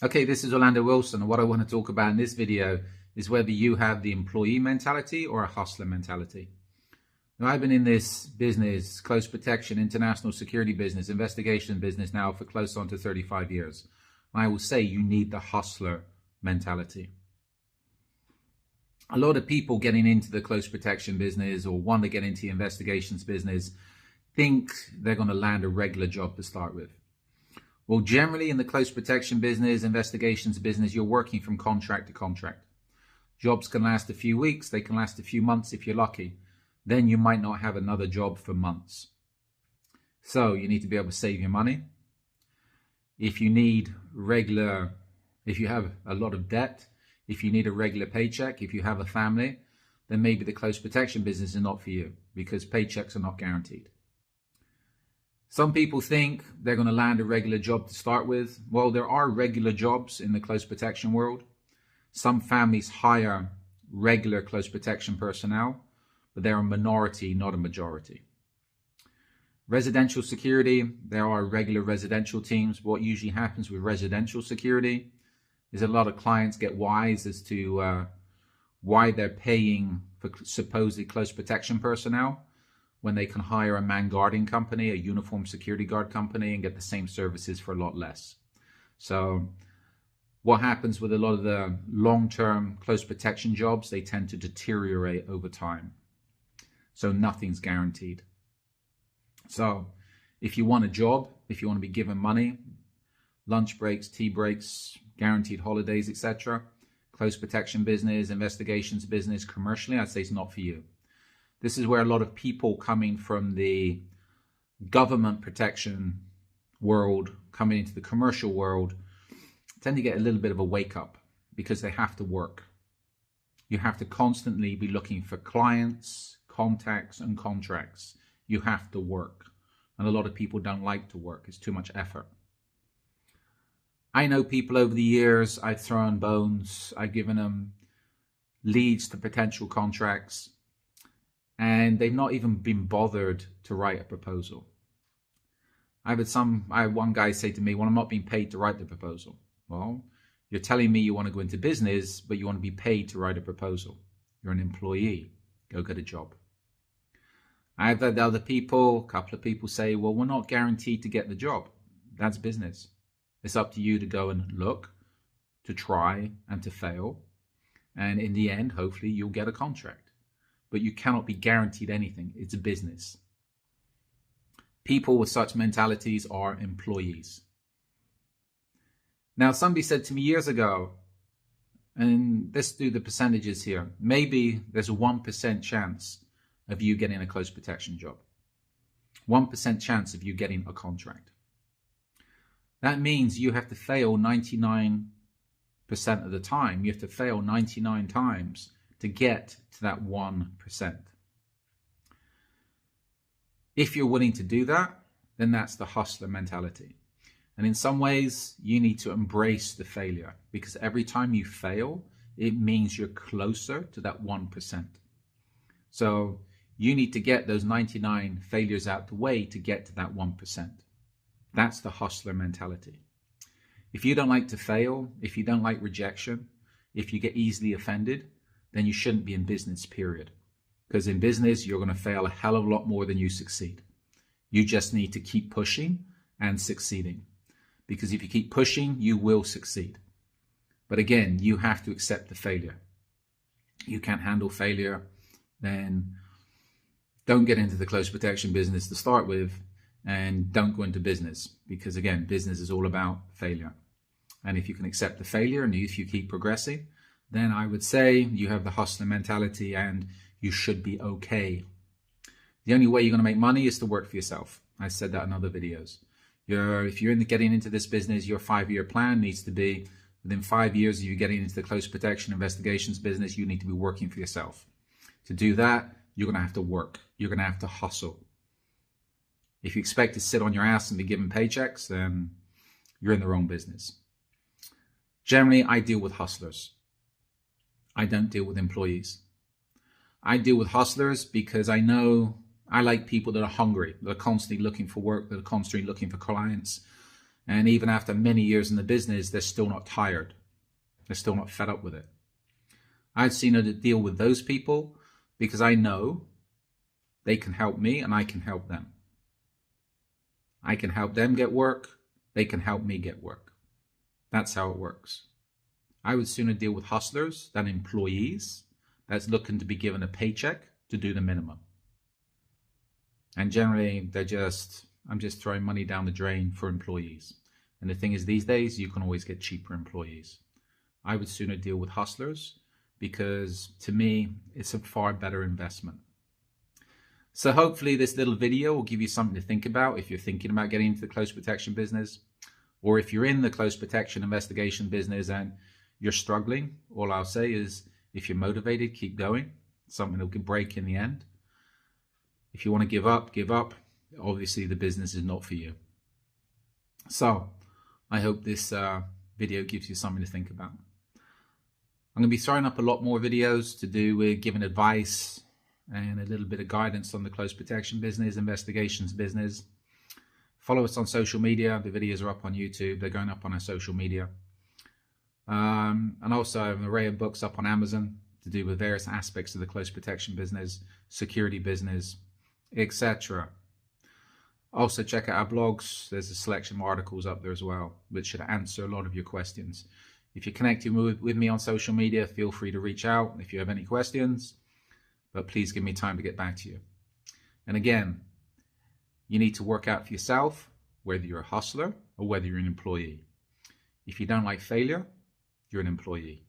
Okay, this is Orlando Wilson, and what I want to talk about in this video is whether you have the employee mentality or a hustler mentality. Now, I've been in this business, close protection, international security business, investigation business now for close on to 35 years. I will say you need the hustler mentality. A lot of people getting into the close protection business or want to get into the investigations business think they're going to land a regular job to start with. Well, generally in the close protection business, investigations business, you're working from contract to contract. Jobs can last a few weeks, they can last a few months if you're lucky. Then you might not have another job for months. So you need to be able to save your money. If you have a lot of debt, if you need a regular paycheck, if you have a family, then maybe the close protection business is not for you because paychecks are not guaranteed. Some people think they're going to land a regular job to start with. Well, there are regular jobs in the close protection world. Some families hire regular close protection personnel, but they're a minority, not a majority. Residential security, there are regular residential teams. What usually happens with residential security is a lot of clients get wise as to why they're paying for supposedly close protection personnel when they can hire a man guarding company, a uniform security guard company, and get the same services for a lot less. So what happens with a lot of the long-term close protection jobs, they tend to deteriorate over time. So nothing's guaranteed. So if you want a job, if you want to be given money, lunch breaks, tea breaks, guaranteed holidays, etc., close protection business, investigations business, commercially, I'd say it's not for you. This is where a lot of people coming from the government protection world, coming into the commercial world, tend to get a little bit of a wake up because they have to work. You have to constantly be looking for clients, contacts, and contracts. You have to work. And a lot of people don't like to work. It's too much effort. I know people over the years, I've thrown bones, I've given them leads to potential contracts, and they've not even been bothered to write a proposal. I had one guy say to me, well, I'm not being paid to write the proposal. Well, you're telling me you want to go into business, but you want to be paid to write a proposal. You're an employee. Go get a job. I've had other people, a couple of people say, well, we're not guaranteed to get the job. That's business. It's up to you to go and look, to try and to fail. And in the end, hopefully you'll get a contract. But you cannot be guaranteed anything. It's a business. People with such mentalities are employees. Now, somebody said to me years ago, and let's do the percentages here. Maybe there's a 1% chance of you getting a close protection job. 1% chance of you getting a contract. That means you have to fail 99% of the time. You have to fail 99 times to get to that 1%. If you're willing to do that, then that's the hustler mentality. And in some ways, you need to embrace the failure because every time you fail, it means you're closer to that 1%. So you need to get those 99 failures out the way to get to that 1%. That's the hustler mentality. If you don't like to fail, if you don't like rejection, if you get easily offended, then you shouldn't be in business, period. Because in business, you're going to fail a hell of a lot more than you succeed. You just need to keep pushing and succeeding. Because if you keep pushing, you will succeed. But again, you have to accept the failure. You can't handle failure, then don't get into the close protection business to start with, and don't go into business. Because again, business is all about failure. And if you can accept the failure and if you keep progressing, then I would say you have the hustler mentality and you should be okay. The only way you're going to make money is to work for yourself. I said that in other videos. If you're getting into this business, your 5-year plan needs to be within 5 years of you getting into the close protection investigations business, you need to be working for yourself. To do that, you're going to have to work. You're going to have to hustle. If you expect to sit on your ass and be given paychecks, then you're in the wrong business. Generally, I deal with hustlers. I don't deal with employees. I deal with hustlers because I know I like people that are hungry, that are constantly looking for work, that are constantly looking for clients. And even after many years in the business, they're still not tired. They're still not fed up with it. I'd sooner deal with those people because I know they can help me and I can help them. I can help them get work. They can help me get work. That's how it works. I would sooner deal with hustlers than employees that's looking to be given a paycheck to do the minimum. And generally, I'm just throwing money down the drain for employees. And the thing is, these days, you can always get cheaper employees. I would sooner deal with hustlers because, to me, it's a far better investment. So hopefully this little video will give you something to think about if you're thinking about getting into the close protection business, or if you're in the close protection investigation business and you're struggling. All I'll say is, if you're motivated, keep going. Something that can break in the end. If you want to give up, give up. Obviously, the business is not for you. So I hope this video gives you something to think about. I'm going to be throwing up a lot more videos to do with giving advice and a little bit of guidance on the close protection business, investigations business. Follow us on social media. The videos are up on YouTube. They're going up on our social media. And also an array of books up on Amazon to do with various aspects of the close protection business, security business, etc. Also check out our blogs. There's a selection of articles up there as well, which should answer a lot of your questions. If you're connecting with me on social media, feel free to reach out if you have any questions, but please give me time to get back to you. And again, you need to work out for yourself whether you're a hustler or whether you're an employee. If you don't like failure, you're an employee.